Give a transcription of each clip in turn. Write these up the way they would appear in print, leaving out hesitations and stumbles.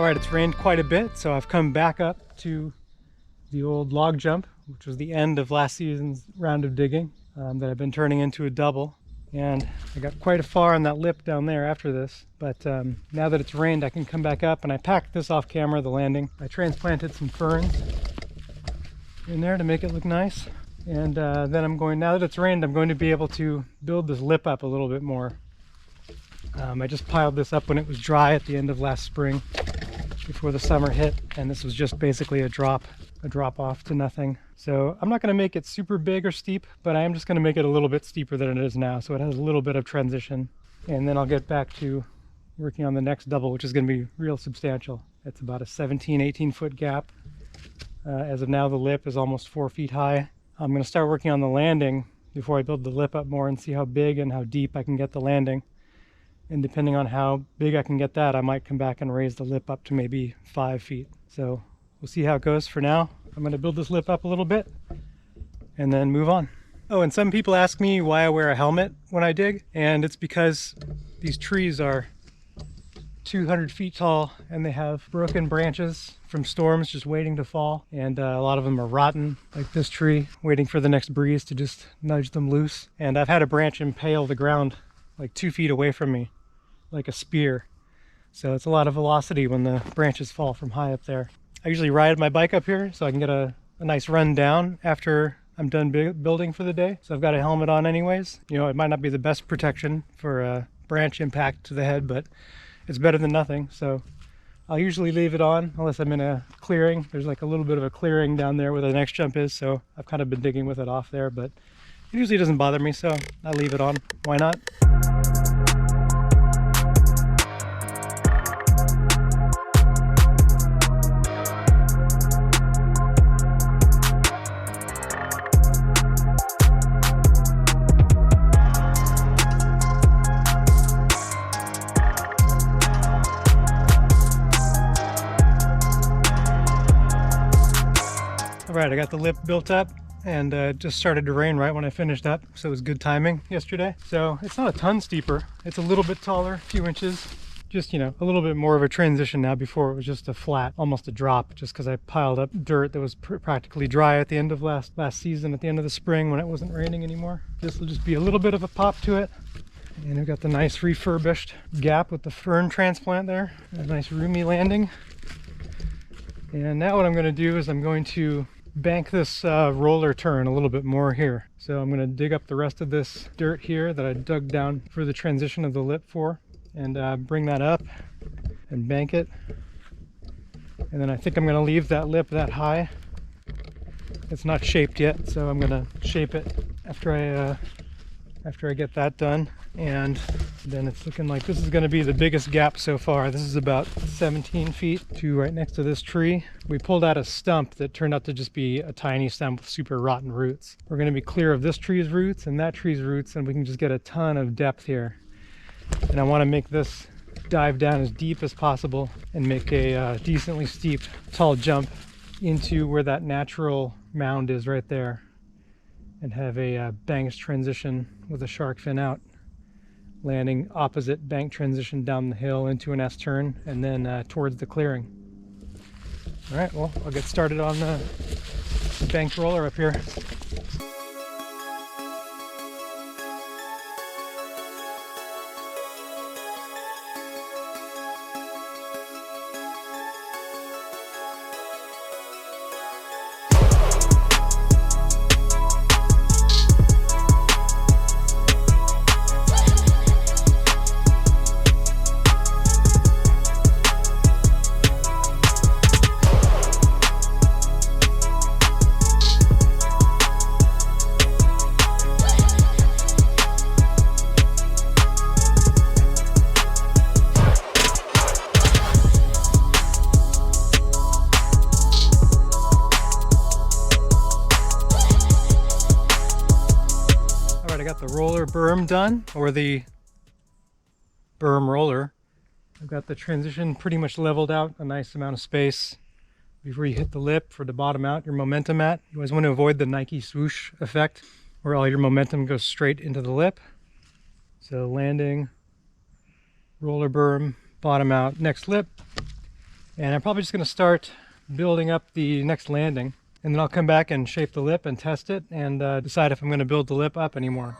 Alright, it's rained quite a bit, so I've come back up to the old log jump, which was the end of last season's round of digging that I've been turning into a double. And I got quite a far on that lip down there after this, but now that it's rained I can come back up, and I packed this off camera, the landing. I transplanted some ferns in there to make it look nice, and then I'm going, now that it's rained, I'm going to be able to build this lip up a little bit more. I just piled this up when it was dry at the end of last spring before the summer hit, and this was just basically a drop off to nothing. So I'm not going to make it super big or steep, but I am just going to make it a little bit steeper than it is now, so it has a little bit of transition. And then I'll get back to working on the next double, which is going to be real substantial. It's about a 17-18 foot gap. As of now, the lip is almost 4 feet high. I'm going to start working on the landing before I build the lip up more and see how big and how deep I can get the landing. And depending on how big I can get that, I might come back and raise the lip up to maybe 5 feet. So we'll see how it goes. For now, I'm going to build this lip up a little bit and then move on. Oh, and some people ask me why I wear a helmet when I dig, and it's because these trees are 200 feet tall and they have broken branches from storms just waiting to fall, and a lot of them are rotten, like this tree, waiting for the next breeze to just nudge them loose. And I've had a branch impale the ground like 2 feet away from me, like a spear. So it's a lot of velocity when the branches fall from high up there. I usually ride my bike up here so I can get a nice run down after I'm done building for the day. So I've got a helmet on anyways. You know, it might not be the best protection for a branch impact to the head, but it's better than nothing. So I'll usually leave it on unless I'm in a clearing. There's like a little bit of a clearing down there where the next jump is, so I've kind of been digging with it off there, but it usually doesn't bother me, so I leave it on. Why not? Alright, I got the lip built up, and it just started to rain right when I finished up, so it was good timing yesterday. So it's not a ton steeper, it's a little bit taller, a few inches, just, you know, a little bit more of a transition now. Before it was just a flat, almost a drop, just because I piled up dirt that was practically dry at the end of last season, at the end of the spring when it wasn't raining anymore. This will just be a little bit of a pop to it. And we've got the nice refurbished gap with the fern transplant there, a nice roomy landing. And now what I'm going to do is I'm going to bank this roller turn a little bit more here. So I'm going to dig up the rest of this dirt here that I dug down for the transition of the lip for, and bring that up and bank it. And then I think I'm going to leave that lip that high. It's not shaped yet, so I'm going to shape it after I get that done. And then it's looking like this is going to be the biggest gap so far. This is about 17 feet to right next to this tree. We pulled out a stump that turned out to just be a tiny stump with super rotten roots. We're going to be clear of this tree's roots and that tree's roots, and we can just get a ton of depth here. And I want to make this dive down as deep as possible and make a decently steep, tall jump into where that natural mound is right there, and have a banked transition with a shark fin out, landing opposite bank transition down the hill into an S-turn, and then towards the clearing. All right, well, I'll get started on the banked roller up here. I got the roller berm done, or the berm roller. I've got the transition pretty much leveled out, a nice amount of space before you hit the lip for the bottom out, your momentum at. You always want to avoid the Nike swoosh effect where all your momentum goes straight into the lip. So landing, roller berm, bottom out, next lip, And I'm probably just going to start building up the next landing, and then I'll come back and shape the lip and test it and decide if I'm going to build the lip up anymore.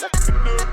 No.